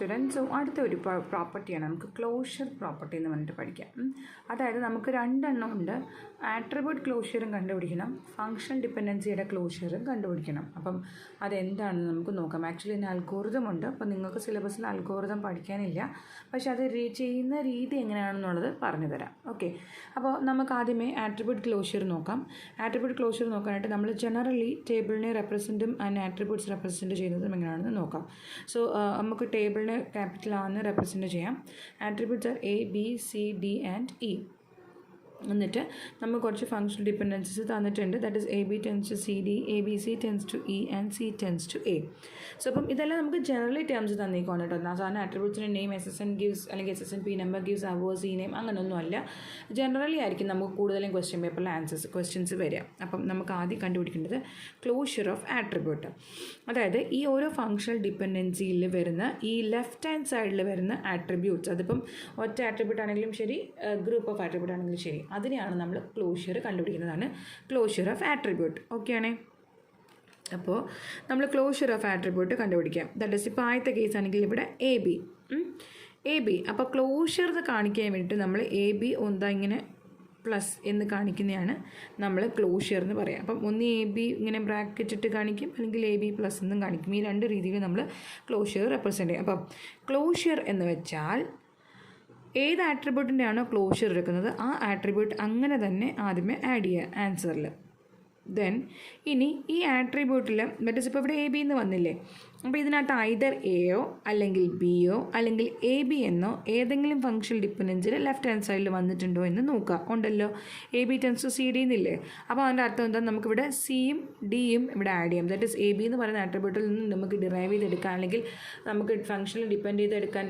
Student. So അടുത്ത ഒരു പ്രോപ്പർട്ടിയാണ് നമുക്ക് ക്ലോഷർ പ്രോപ്പർട്ടി എന്ന് പറഞ്ഞിട്ട് പഠിക്കാം. അതായത് നമുക്ക് രണ്ടെണ്ണം ഉണ്ട്. ആട്രിബ്യൂട്ട് ക്ലോഷറും കണ്ടുപിടിക്കണം, ഫങ്ഷണൽ ഡിപ്പെൻഡൻസിയുടെ ക്ലോഷറും കണ്ടുപിടിക്കണം. അപ്പം അതെന്താണെന്ന് നമുക്ക് നോക്കാം. ആക്ച്വലി ഇതിന് അൽഗോറിതം ഉണ്ട്. അപ്പോൾ നിങ്ങൾക്ക് സിലബസിൽ അൽഗോറിതം പഠിക്കാനില്ല, പക്ഷേ അത് ചെയ്യുന്ന രീതി എങ്ങനെയാണെന്നുള്ളത് പറഞ്ഞു തരാം. ഓക്കെ, അപ്പോൾ നമുക്ക് ആദ്യമേ ആട്രിബ്യൂട്ട് ക്ലോഷർ നോക്കാം. ആട്രിബ്യൂട്ട് ക്ലോഷർ നോക്കാനായിട്ട് നമ്മൾ ജനറലി ടേബിളിനെ റെപ്രസെൻറ്റും ആൻഡ് ആട്രിബ്യൂട്ട്സ് റെപ്രസെൻറ്റ് ചെയ്യുന്നതും എങ്ങനെയാണെന്ന് നോക്കാം. സോ നമുക്ക് ടേബിളിനെ ക്യാപിറ്റൽ ആണെന്ന് റെപ്രസെൻറ്റ് ചെയ്യാം. Attributes are A, B, C, D and E. എന്നിട്ട് നമുക്ക് കുറച്ച് ഫങ്ഷണൽ ഡിപ്പെൻഡൻസീസ് തന്നിട്ടുണ്ട്. That is A B tends to C D, A B C tends to E and C tends to A. So അപ്പം ഇതെല്ലാം നമുക്ക് generally terms തന്നിരിക്കുകയാണ് കേട്ടോ. സാധാരണ ആട്രിബ്യൂട്ട്സിൻ്റെ name S S N gives അല്ലെങ്കിൽ S S N P number gives hours ഈ name അങ്ങനെയൊന്നുമല്ല. Generally ആയിരിക്കും നമുക്ക് കൂടുതലും ക്വസ്റ്റ്യൻ പേപ്പറിൽ ക്വസ്റ്റ്യൻസ് വരിക. അപ്പം നമുക്ക് ആദ്യം കണ്ടുപിടിക്കേണ്ടത് ക്ലോഷർ ഓഫ് ആട്രിബ്യൂട്ട്. അതായത് ഈ ഓരോ ഫങ്ഷണൽ ഡിപ്പെൻഡൻസിയിൽ വരുന്ന ഈ ലെഫ്റ്റ് ഹാൻഡ് സൈഡിൽ വരുന്ന ആട്രിബ്യൂട്ട്സ്, അതിപ്പം ഒറ്റ ആട്രിബ്യൂട്ട് ആണെങ്കിലും ശരി, ഗ്രൂപ്പ് ഓഫ് ആട്രിബ്യൂട്ട് ആണെങ്കിലും ശരി, അതിനെയാണ് നമ്മൾ ക്ലോഷർ കണ്ടുപിടിക്കുന്നതാണ് ക്ലോഷർ ഓഫ് ആട്രിബ്യൂട്ട്. ഓക്കെ ആണേ. അപ്പോൾ നമ്മൾ ക്ലോഷർ ഓഫ് ആട്രിബ്യൂട്ട് കണ്ടുപിടിക്കാം. ദാറ്റ് ഈസ് ഇപ്പോൾ ആദ്യത്തെ കേസ് ആണെങ്കിൽ ഇവിടെ എ ബി. അപ്പോൾ ക്ലോഷർ കാണിക്കാൻ വേണ്ടിയിട്ട് നമ്മൾ എ ബി എന്താ ഇങ്ങനെ പ്ലസ് എന്ന് കാണിക്കുന്നതാണ് നമ്മൾ ക്ലോഷർ എന്ന് പറയാം. അപ്പം ഒന്ന് എ ബി ഇങ്ങനെ ബ്രാക്കറ്റ് ഇട്ട് കാണിക്കും, അല്ലെങ്കിൽ എ ബി പ്ലസ് എന്നും കാണിക്കും. ഈ രണ്ട് രീതിയിൽ നമ്മൾ ക്ലോഷർ റെപ്രസെൻറ്റ് ചെയ്യും. അപ്പം ക്ലോഷർ എന്ന് വെച്ചാൽ ഏത് ആട്രിബ്യൂട്ടിൻ്റെ ആണോ ക്ലോഷർ എടുക്കുന്നത് ആ ആട്രിബ്യൂട്ട് അങ്ങനെ തന്നെ ആദ്യമേ ആഡ് ചെയ്യുക ആൻസറിൽ. ദെൻ ഇനി ഈ ആട്രിബ്യൂട്ടിൽ ദാറ്റ് ഈസ് ഇപ്പോൾ ഇവിടെ എ ബി എന്ന് വന്നില്ലേ, അപ്പോൾ ഇതിനകത്ത് ഐദർ എയോ അല്ലെങ്കിൽ ബിയോ അല്ലെങ്കിൽ എ ബി എന്നോ ഏതെങ്കിലും ഫങ്ഷണൽ ഡിപ്പെൻഡൻസിൽ ലെഫ്റ്റ് ഹാൻഡ് സൈഡിൽ വന്നിട്ടുണ്ടോ എന്ന് നോക്കുക. ഉണ്ടല്ലോ, A B tends to C D എന്നില്ലേ. അപ്പോൾ അതിൻ്റെ അർത്ഥം എന്താ, നമുക്കിവിടെ സിയും ഡിയും ഇവിടെ ആഡ് ചെയ്യാം. ദാറ്റ് ഈസ് എ ബി എന്ന് പറയുന്ന ആട്രിബ്യൂട്ടിൽ നിന്ന് നമുക്ക് ഡിറൈവ് ചെയ്തെടുക്കാം, അല്ലെങ്കിൽ നമുക്ക് ഫങ്ഷണൽ ഡിപ്പെൻഡ് ചെയ്തെടുക്കാൻ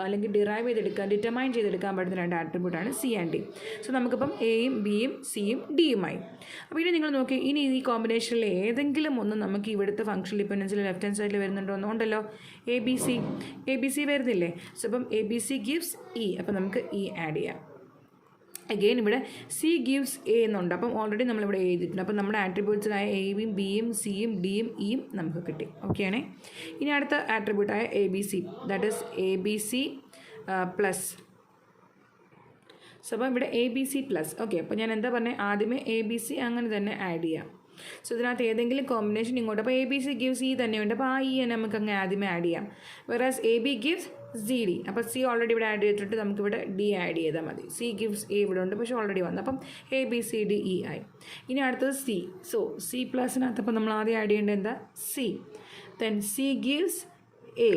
അല്ലെങ്കിൽ ഡിറൈവ് ചെയ്തെടുക്കാൻ ഡിറ്റർമൈൻ ചെയ്തെടുക്കാൻ പറ്റുന്ന രണ്ട് ആട്രിബ്യൂട്ടാണ് സി ആൻഡ് ഡി. സോ നമുക്കിപ്പം എയും ബിയും സിയും ഡിയുമായി. അപ്പോൾ ഇനി നിങ്ങൾ നോക്കി, ഇനി ഈ കോമ്പിനേഷനിൽ ഏതെങ്കിലും ഒന്ന് നമുക്ക് ഇവിടുത്തെ ഫങ്ഷണൽ ഡിപ്പെൻഡൻസിൽ ലെഫ്റ്റ് ഹാൻഡ് സൈഡിൽ വരുന്നുണ്ടോ എന്നുണ്ടല്ലോ, എ ബി സി വരുന്നില്ലേ. സോ അപ്പം A B C gives E, അപ്പോൾ നമുക്ക് ഇ ആഡ് ചെയ്യാം. അഗെയിൻ ഇവിടെ സി ഗിവ്സ് എ എന്നുണ്ട്. അപ്പം ഓൾറെഡി നമ്മളിവിടെ എഴുതിയിട്ടുണ്ട്. അപ്പം നമ്മുടെ ആട്രിബ്യൂട്ട്സിലായ എയും ബിയും സിയും ഡിയും ഇയും നമുക്ക് കിട്ടി. ഓക്കെ ആണേ. ഇനി അടുത്ത ആട്രിബ്യൂട്ടായ A B C, that is A B C plus. So അപ്പം ഇവിടെ A B C plus. Okay, അപ്പോൾ ഞാൻ എന്താ പറഞ്ഞത്, ആദ്യമേ എ ബി സി അങ്ങനെ തന്നെ ആഡ് ചെയ്യാം. സോ ഇതിനകത്ത് ഏതെങ്കിലും കോമ്പിനേഷൻ ഇങ്ങോട്ട്, അപ്പോൾ A B C gives E തന്നെയുണ്ട്, അപ്പോൾ ആ ഇ നമുക്ക് അങ്ങനെ ആദ്യമേ ആഡ് ചെയ്യാം. വെറാസ് A B gives C D, അപ്പോൾ സി ഓൾറെഡി ഇവിടെ ആഡ് ചെയ്തിട്ട് നമുക്കിവിടെ ഡി ആഡ് ചെയ്താൽ മതി. സി ഗിവ്സ് എ ഇവിടെ ഉണ്ട്, പക്ഷേ ഓൾറെഡി വന്നു. അപ്പം A B C D E ആയി. ഇനി അടുത്തത് സി. സോ സി പ്ലസിനകത്ത് അപ്പോൾ നമ്മൾ ആദ്യം ആഡ് ചെയ്യേണ്ടത് എന്താ, C. Then C gives A.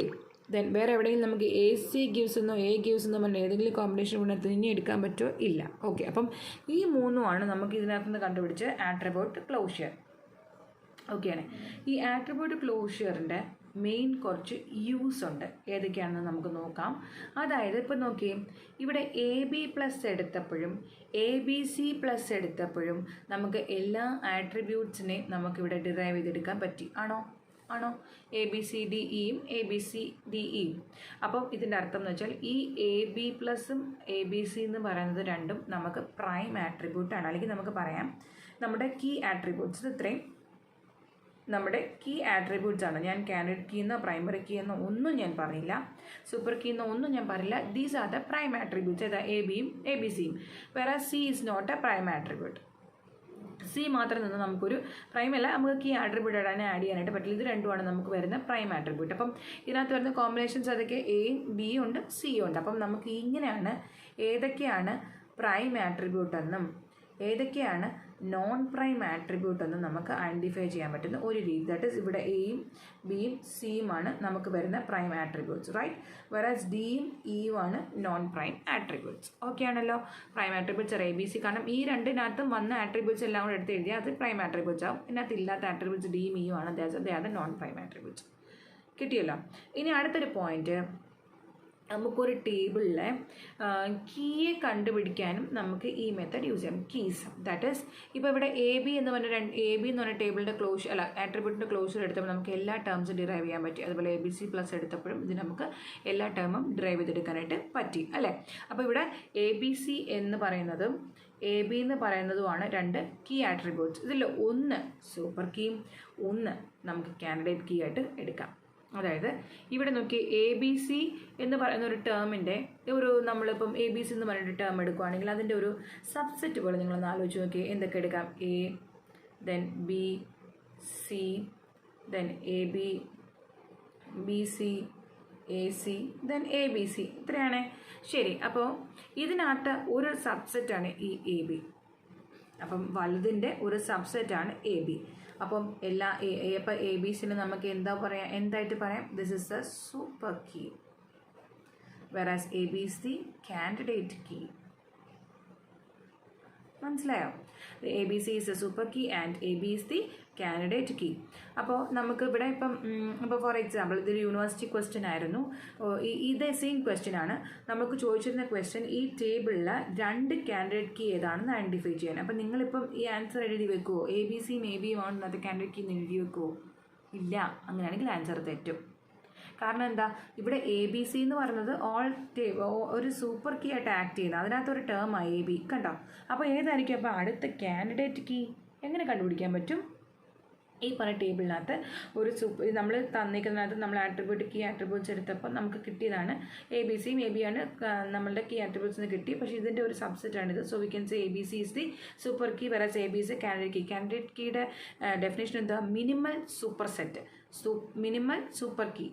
Then വേറെ എവിടെയെങ്കിലും നമുക്ക് എ സി ഗിവ്സ് എന്നോ എ ഗിവ്സ് എന്നോ പറഞ്ഞാൽ ഏതെങ്കിലും കോമ്പിനേഷൻ ഇതിനകത്ത് ഇനി എടുക്കാൻ പറ്റുമോ, ഇല്ല. ഓക്കെ, അപ്പം ഈ മൂന്നുമാണ് നമുക്ക് ഇതിനകത്തുനിന്ന് കണ്ടുപിടിച്ച് ആട്രിബ്യൂട്ട് ക്ലോഷർ. ഓക്കെയാണ്. ഈ ആട്രിബ്യൂട്ട് ക്ലോഷറിൻ്റെ മെയിൻ കുറച്ച് യൂസ് ഉണ്ട്. ഏതൊക്കെയാണെന്ന് നമുക്ക് നോക്കാം. അതായത് ഇപ്പോൾ നോക്കിയേ, ഇവിടെ എ ബി പ്ലസ് എടുത്തപ്പോഴും എ ബി സി പ്ലസ് എടുത്തപ്പോഴും നമുക്ക് എല്ലാ ആട്രിബ്യൂട്ട്സിനെയും നമുക്കിവിടെ ഡിറൈവ് ചെയ്തെടുക്കാൻ പറ്റി. ആണോ? എ ബി സി ഡി ഇയും എ ബി സി ഡി ഇയും. അപ്പം ഇതിൻ്റെ അർത്ഥം എന്ന് വെച്ചാൽ ഈ എ ബി പ്ലസും എ ബി സി എന്ന് പറയുന്നത് രണ്ടും നമുക്ക് പ്രൈം ആട്രിബ്യൂട്ടാണ്. അല്ലെങ്കിൽ നമുക്ക് പറയാം നമ്മുടെ കീ ആട്രിബ്യൂട്ട്സ്. ഇത്രയും നമ്മുടെ കീ ആട്രിബ്യൂട്ട്സ് ആണ്. ഞാൻ കാൻഡിഡേറ്റ് കീ എന്നോ പ്രൈമറി കീ എന്നോ ഒന്നും ഞാൻ പറയില്ല, സൂപ്പർ കീ എന്നോ ഒന്നും ഞാൻ പറയില്ല. These are the prime attributes. ഏതാ, എ ബിയും എ ബി സിയും. വേറെ C is not a prime attribute. C മാത്രം നിന്ന് നമുക്കൊരു പ്രൈം അല്ല, നമുക്ക് കീ ആട്രിബ്യൂട്ട് ആഡ് ചെയ്യാനായിട്ട് പറ്റില്ല. ഇത് രണ്ടുമാണ് നമുക്ക് വരുന്ന പ്രൈം ആട്രിബ്യൂട്ട്. അപ്പം ഇതിനകത്ത് വരുന്ന കോമ്പിനേഷൻസ് അതൊക്കെ എയും ബിയും ഉണ്ട്, സിയും ഉണ്ട്. അപ്പം നമുക്ക് ഇങ്ങനെയാണ് ഏതൊക്കെയാണ് പ്രൈം ആട്രിബ്യൂട്ട് എന്നും ഏതൊക്കെയാണ് നോൺ പ്രൈം ആട്രിബ്യൂട്ട് എന്നും നമുക്ക് ഐഡൻറ്റിഫൈ ചെയ്യാൻ പറ്റുന്ന ഒരു രീതി. ദാറ്റ് ഈസ് ഇവിടെ എയും ബിയും സിയുമാണ് നമുക്ക് വരുന്ന പ്രൈം ആട്രിബ്യൂട്ട്സ്, റൈറ്റ്. വെറാസ് ഡിയും ഇയും ആണ് നോൺ പ്രൈം ആട്രിബ്യൂട്ട്സ്. ഓക്കെ ആണല്ലോ. Prime attributes are A B C. കാരണം ഈ രണ്ടിനകത്തും വന്ന ആട്രിബ്യൂട്ട്സ് എല്ലാം കൂടെ എടുത്ത് എഴുതിയാൽ അത് പ്രൈം ആട്രിബ്യൂട്ട്സ് ആവും. ഇതിനകത്ത് ഇല്ലാത്ത ആട്രിബ്യൂട്ട്സ് ഡിയും ഇയും ആണ്, they are the non prime attributes. കിട്ടിയല്ലോ. ഇനി അടുത്തൊരു പോയിന്റ്, നമുക്കൊരു ടേബിളിലെ കീയെ കണ്ടുപിടിക്കാനും നമുക്ക് ഈ മെത്തേഡ് യൂസ് ചെയ്യാം. കീസ്, ദാറ്റ് ഈസ് ഇപ്പോൾ ഇവിടെ എ ബി എന്ന് പറഞ്ഞ ടേബിളിൻ്റെ ആട്രിബ്യൂട്ടിൻ്റെ ക്ലോഷർ എടുത്തപ്പോൾ നമുക്ക് എല്ലാ ടേംസും ഡിറൈവ് ചെയ്യാൻ പറ്റി. അതുപോലെ എ ബി സി പ്ലസ് എടുത്തപ്പോഴും ഇത് നമുക്ക് എല്ലാ ടേമും ഡിറൈവ് ചെയ്തെടുക്കാനായിട്ട് പറ്റി, അല്ലേ. അപ്പോൾ ഇവിടെ എ ബി സി എന്ന് പറയുന്നതും എ ബി എന്ന് പറയുന്നതുമാണ് രണ്ട് കീ ആട്രിബ്യൂട്ട്സ്. ഇതിൽ ഒന്ന് സൂപ്പർ കീയും ഒന്ന് നമുക്ക് കാൻഡിഡേറ്റ് കീ ആയിട്ട് എടുക്കാം. അതായത് ഇവിടെ നോക്കി എ ബി സി എന്ന് പറയുന്ന ഒരു ടേമിൻ്റെ നമ്മളിപ്പം എ ബി സി എന്ന് പറഞ്ഞിട്ട് ടേം എടുക്കുകയാണെങ്കിൽ അതിൻ്റെ ഒരു സബ്സെറ്റ് പോലെ നിങ്ങളൊന്ന് ആലോചിച്ച് നോക്കി. എന്തൊക്കെ എടുക്കാം? A, then B, C, then A B, B C, A C, then A B C. ഇത്രയാണ്. ശരി, അപ്പോൾ ഇതിനകത്ത് ഒരു സബ്സെറ്റാണ് ഈ എ ബി. അപ്പം വലുതിൻ്റെ ഒരു സബ്സെറ്റാണ് എ ബി. അപ്പം അപ്പം എ ബി സിന് നമുക്ക് എന്തായിട്ട് പറയാം? This is a super key, whereas A B is the candidate key. മനസ്സിലായോ? A B C is a super key and A B is the candidate key. അപ്പോൾ നമുക്ക് ഇവിടെ ഇപ്പോൾ ഫോർ എക്സാമ്പിൾ ഇതൊരു യൂണിവേഴ്സിറ്റി ക്വസ്റ്റ്യൻ ആയിരുന്നു. ഇതേ സെയിം ക്വസ്റ്റ്യൻ ആണ്. നമുക്ക് ചോദിച്ചിരുന്ന ക്വസ്റ്റ്യൻ ഈ ടേബിളിൽ 2 കാൻഡിഡേറ്റ് കീ ഏതാണെന്ന് ഐഡൻറ്റിഫൈ ചെയ്യാൻ. അപ്പം നിങ്ങളിപ്പം ഈ ആൻസർ എഴുതി വെക്കുമോ? എ ബി സിയും എ ബിയും ആണ് അത് കാൻഡിഡേറ്റ് കീ എഴുതി വെക്കുമോ? ഇല്ല. അങ്ങനെയാണെങ്കിൽ ആൻസർ തെറ്റും. കാരണം എന്താ? ഇവിടെ എ ബി സി എന്ന് പറയുന്നത് ഒരു സൂപ്പർ കീ ആയിട്ട് ആക്ട് ചെയ്യുന്നത്. അതിനകത്തൊരു ടേമായി എ ബി. കണ്ടോ? അപ്പോൾ ഏതായിരിക്കും അപ്പോൾ അടുത്ത കാൻഡിഡേറ്റ് കീ? എങ്ങനെ കണ്ടുപിടിക്കാൻ പറ്റും? ഈ പറഞ്ഞ ടേബിളിനകത്ത് നമ്മൾ തന്നിരിക്കുന്നതിനകത്ത് നമ്മൾ കീ ആട്രിബ്യൂട്ട്സ് എടുത്തപ്പോൾ നമുക്ക് കിട്ടിയതാണ് എ ബി സിയും. എ ബി ആണ് നമ്മളുടെ കീ ആട്രിബ്യൂട്ട്സ് കിട്ടി. പക്ഷേ ഇതിൻ്റെ ഒരു സബ്സെറ്റാണിത്. So we can say A B C is the super key, whereas A B is candidate key. Candidate കീയുടെ ഡെഫിനേഷൻ എന്താ? Minimal super set, minimal super key.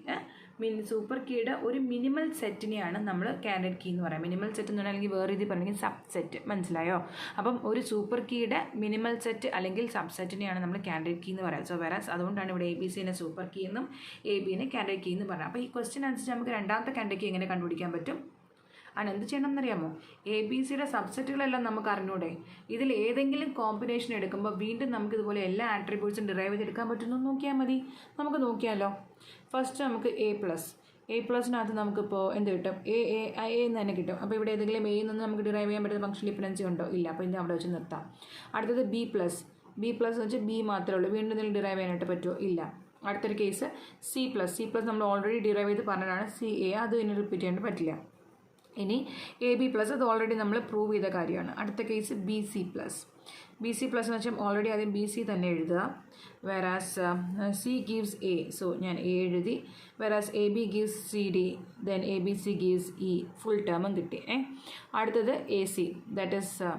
Super കീയുടെ ഒരു മിനിമൽ സെറ്റിനെയാണ് നമ്മൾ കാൻഡിഡേറ്റ് കീ എന്ന് പറയാം. മിനിമൽ സെറ്റ് എന്ന് പറഞ്ഞാൽ അല്ലെങ്കിൽ വേറെ രീതി പറഞ്ഞെങ്കിൽ സബ് സെറ്റ്. മനസ്സിലായോ? അപ്പം ഒരു സൂപ്പർ കീയുടെ മിനിമൽ സെറ്റ് അല്ലെങ്കിൽ സബ് സെറ്റിനെയാണ് നമ്മൾ കാൻഡിഡേറ്റ് കീ എന്ന് പറയാം. സോ വെറാസ് അതുകൊണ്ടാണ് ഇവിടെ എ ബി സിനെ സൂപ്പർ കീ എന്നും എ ബിനെ കാൻഡിഡേറ്റ് കീ എന്ന് പറയാം. അപ്പോൾ ഈ ക്വസ്റ്റ്യൻ അനുസരിച്ച് നമുക്ക് രണ്ടാമത്തെ കാൻഡിഡേറ്റ് കീ എങ്ങനെ കണ്ടുപിടിക്കാൻ പറ്റും? എന്ത് ചെയ്യണം എന്നറിയാമോ? എ ബി സിയുടെ സബ്സെറ്റുകളെല്ലാം നമുക്ക് അറിഞ്ഞൂടെ? ഇതിൽ ഏതെങ്കിലും കോമ്പിനേഷൻ എടുക്കുമ്പോൾ വീണ്ടും നമുക്ക് ഇതുപോലെ എല്ലാ ആട്രിബ്യൂട്ട്സും ഡിറൈവ് ചെയ്തെടുക്കാൻ പറ്റുമെന്ന് നോക്കിയാൽ മതി. നമുക്ക് നോക്കിയാലോ. ഫസ്റ്റ് നമുക്ക് എ പ്ലസിനകത്ത് നമുക്കിപ്പോൾ എന്ത് കിട്ടും? എ എന്ന് തന്നെ കിട്ടും. അപ്പോൾ ഇവിടെ ഏതെങ്കിലും എയിൽ നിന്ന് നമുക്ക് ഡിറൈവ് ചെയ്യാൻ പറ്റുന്ന ഫംഗ്ഷൻ ഡിപെൻഡൻസി ഉണ്ടോ? ഇല്ല. അപ്പോൾ ഇത് അവിടെ വെച്ച് നിർത്താം. അടുത്തത് ബി പ്ലസ് എന്ന് വെച്ചാൽ ബി മാത്രമേ ഉള്ളൂ. വീണ്ടും ഇതിൽ ഡിറൈവ് ചെയ്യാനായിട്ട് പറ്റുമോ? ഇല്ല. അടുത്തൊരു കേസ് സി പ്ലസ് നമ്മൾ ഓൾറെഡി ഡിറൈവ് ചെയ്ത് പറഞ്ഞതാണ് സി എ. അത് ഇനി റിപ്പീറ്റ് ചെയ്യാൻ പറ്റില്ല. ഇനി എ ബി പ്ലസ് അത് ഓൾറെഡി നമ്മൾ പ്രൂവ് ചെയ്ത കാര്യമാണ്. അടുത്ത കേസ് ബി സി പ്ലസ് എന്ന് വെച്ചാൽ ഓൾറെഡി ആദ്യം ബി സി തന്നെ എഴുതുക. Whereas C gives A, so ഞാൻ എ എഴുതി. Whereas A B gives C D, then A B C gives E. Full ടേമും കിട്ടി. അടുത്തത് A C, that is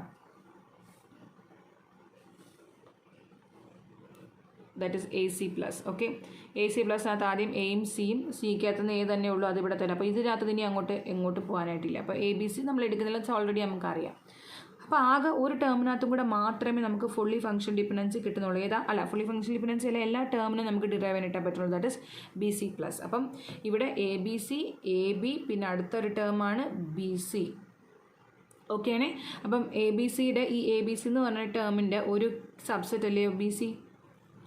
A C plus. Okay, A C പ്ലസിനകത്ത് ആദ്യം എയും സിയും, സിക്കകത്തുനിന്ന് എ തന്നെ ഉള്ളൂ, അതിവിടെ തന്നെ. അപ്പോൾ ഇതിനകത്ത് ഇനി എങ്ങോട്ട് പോകാനായിട്ടില്ല. അപ്പോൾ എ ബി സി നമ്മൾ എടുക്കുന്നില്ല, ഓൾറെഡി നമുക്കറിയാം. അപ്പോൾ ആകെ ഒരു ടേമിനകത്തും കൂടെ മാത്രമേ നമുക്ക് ഫുള്ളി ഫംഗ്ഷൻ ഡിപെൻഡൻസി കിട്ടുന്നുള്ളൂ. ഫുള്ളി ഫംഗ്ഷൻ ഡിപെൻഡൻസി അല്ല, എല്ലാ ടേമിനും നമുക്ക് ഡിറൈവ് ചെയ്യാനായിട്ടേ പറ്റുള്ളൂ. That is B C plus. അപ്പം ഇവിടെ A B C, A B, പിന്നെ അടുത്തൊരു ടേമാണ് ബി സി. ഓക്കെയാണേ. അപ്പം എ ബി സിയുടെ ഈ എ ബി സി എന്ന് പറഞ്ഞ ടേമിൻ്റെ ഒരു സബ്സെറ്റ് അല്ലേ ബി സി?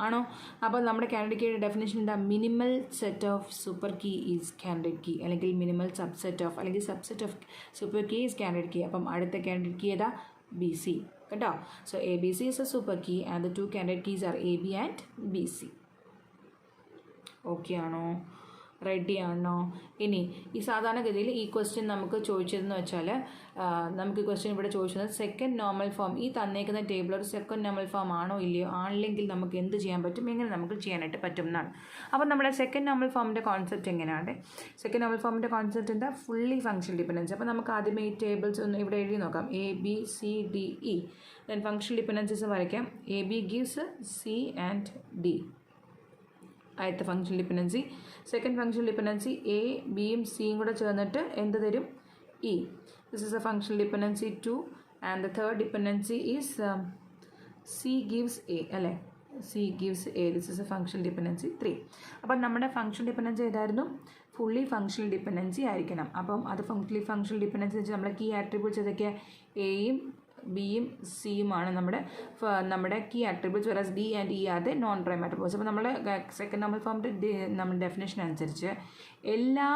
ആണോ? അപ്പോൾ നമ്മുടെ കാൻഡിഡേറ്റ് കീയുടെ ഡെഫിനേഷൻ എന്താ? Minimal set of super key is candidate key, അല്ലെങ്കിൽ മിനിമൽ സബ്സെറ്റ് ഓഫ് അല്ലെങ്കിൽ subset of super key is candidate key. അപ്പം അടുത്ത കാൻഡിഡേറ്റ് കീ ഏതാ? B C. കേട്ടോ? So A B C is a super key and the 2 candidate keys are A B and B C. Okay ആണോ? Ready ആണോ? ഇനി ഈ സാധാരണഗതിയിൽ ഈ ക്വസ്റ്റ്യൻ നമുക്ക് ചോദിച്ചതെന്ന് വെച്ചാൽ നമുക്ക് ക്വസ്റ്റ്യൻ ഇവിടെ ചോദിച്ചത് സെക്കൻഡ് നോർമൽ ഫോം, ഈ തന്നേക്കുന്ന ടേബിൾ ഒരു സെക്കൻഡ് നോർമൽ ഫോം ആണോ ഇല്ലയോ? ആണെങ്കിൽ നമുക്ക് എന്ത് ചെയ്യാൻ പറ്റും, എങ്ങനെ നമുക്ക് ചെയ്യാനായിട്ട് പറ്റും എന്നാണ്. അപ്പോൾ നമ്മുടെ സെക്കൻഡ് നോർമൽ ഫോമിൻ്റെ കോൺസെപ്റ്റ് എങ്ങനെയാണ്? സെക്കൻഡ് നോർമൽ ഫോമിൻ്റെ കോൺസെപ്റ്റ് എന്താ? Fully function dependency. അപ്പോൾ നമുക്ക് ആദ്യമേ ഈ ടേബിൾസ് ഒന്ന് ഇവിടെ എഴുതി നോക്കാം. A B C D E, then function dependencies വരയ്ക്കാം. A B gives C and D, ആദ്യത്തെ function dependency. Second function dependency A ബിയും സിയും കൂടെ ചേർന്നിട്ട് എന്ത് തരും? E. This is a function dependency 2 and the third dependency is C gives A അല്ലേ? C gives A. This is a function dependency 3. അപ്പം നമ്മുടെ ഫംഗ്ഷൻ ഡിപെൻഡൻസി ഏതായിരുന്നു? ഫുള്ളി ഫംഗ്ഷണൽ ഡിപെൻഡൻസി ആയിരിക്കണം. അപ്പം അത് ഫുള്ളി ഫംഗ്ഷണൽ ഡിപെൻഡൻസി വെച്ചാൽ നമ്മളെ കീ ആട്രിബ്യൂട്ട്സ് ഏതൊക്കെയാണ്? എയും ബിയും സിയുമാണ് നമ്മുടെ key attributes. Whereas D and E are the non prime attributes. അപ്പോൾ നമ്മൾ സെക്കൻഡ് നോർമൽ ഫോമിൻ്റെ നമ്മുടെ ഡെഫിനേഷൻ അനുസരിച്ച് എല്ലാ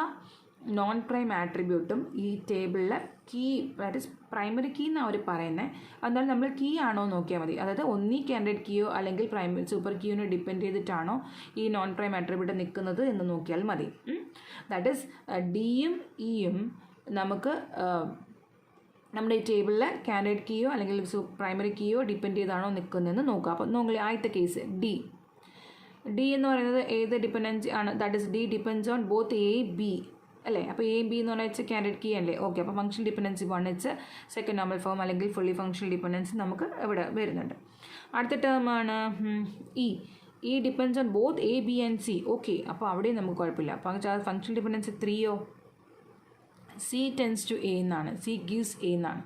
നോൺ പ്രൈം ആട്രിബ്യൂട്ടും ഈ ടേബിളിൽ key, that is primary key എന്നാണ് അവർ പറയുന്നത്. എന്നാലും നമ്മൾ കീ ആണോ നോക്കിയാൽ മതി. അതായത് ഒന്നീ കാൻഡിഡേറ്റ് കീയോ അല്ലെങ്കിൽ സൂപ്പർ കീയോനെ ഡിപ്പെൻഡ് ചെയ്തിട്ടാണോ ഈ നോൺ പ്രൈം ആട്രിബ്യൂട്ട് നിൽക്കുന്നത് എന്ന് നോക്കിയാൽ മതി. ദാറ്റ് ഇസ് ഡിയും ഇയും നമുക്ക് നമ്മുടെ ഈ ടേബിളിൽ കാൻഡിഡേറ്റ് കീയോ അല്ലെങ്കിൽ പ്രൈമറി കീയോ ഡിപ്പെൻഡ് ചെയ്താണോ നിൽക്കുന്നതെന്ന് നോക്കുക. അപ്പോൾ നോക്കില്ല, ആദ്യത്തെ കേസ് ഡി എന്ന് പറയുന്നത് ഏത് ഡിപ്പെൻഡൻസി ആണ്? That is D depends on both A B അല്ലേ? അപ്പോൾ എ ബി എന്ന് പറഞ്ഞാൽ ഇറ്റ്സ് ക്യാൻഡിഡേറ്റ് കീ അല്ലേ? ഓക്കെ, അപ്പോൾ functional dependency 1 it's second normal form അല്ലെങ്കിൽ ഫുള്ളി ഫംഗ്ഷണൽ ഡിപ്പെൻഡൻസി നമുക്ക് ഇവിടെ വരുന്നുണ്ട്. അടുത്ത ടേമാണ് E depends on both A B and C. Okay, അപ്പോൾ അവിടെയും നമുക്ക് കുഴപ്പമില്ല. അപ്പോൾ ഫംഗ്ഷണൽ ഡിപ്പെൻഡൻസി 3യോ സി ടെൻസ് ടു എ എന്നാണ്, സി ഗീവ്സ് എ എന്നാണ്.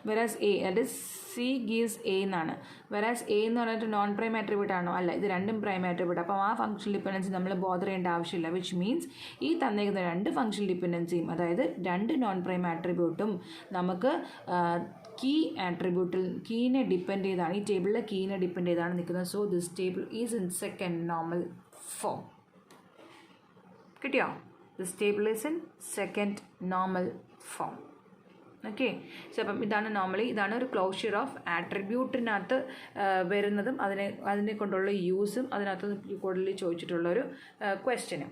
Whereas A that is C gives A എന്നാണ്. വെറാസ് എ എന്ന് പറഞ്ഞിട്ട് നോൺ പ്രൈം ആട്രിബ്യൂട്ട് ആണോ? അല്ല, ഇത് രണ്ടും പ്രൈം ആട്രിബ്യൂട്ട്. അപ്പോൾ ആ ഫംഗ്ഷണൽ ഡിപ്പെൻഡൻസി നമ്മൾ ബോദർ ചെയ്യേണ്ട ആവശ്യമില്ല. വിച്ച് മീൻസ് ഈ തന്നേക്കുന്ന രണ്ട് ഫംഗ്ഷണൽ ഡിപ്പെൻഡൻസിയും, അതായത് രണ്ട് നോൺ പ്രൈം ആട്രിബ്യൂട്ടും നമുക്ക് കീ ആട്രിബ്യൂട്ടിൽ കീനെ ഡിപ്പെൻഡ് ചെയ്താണ്, ഈ ടേബിളിലെ കീനെ ഡിപ്പെൻഡ് ചെയ്താണ് നിൽക്കുന്നത്. So this table is in second normal form. കിട്ടിയോ? This table is in second normal form. Okay, so അപ്പം ഇതാണ് നോർമലി ഇതാണ് ഒരു ക്ലോഷ്യർ ഓഫ് ആട്രിബ്യൂട്ടിനകത്ത് വരുന്നതും അതിനെ കൊണ്ടുള്ള യൂസും അതിനകത്ത് കൂടുതൽ ചോദിച്ചിട്ടുള്ളൊരു ക്വസ്റ്റ്യനും.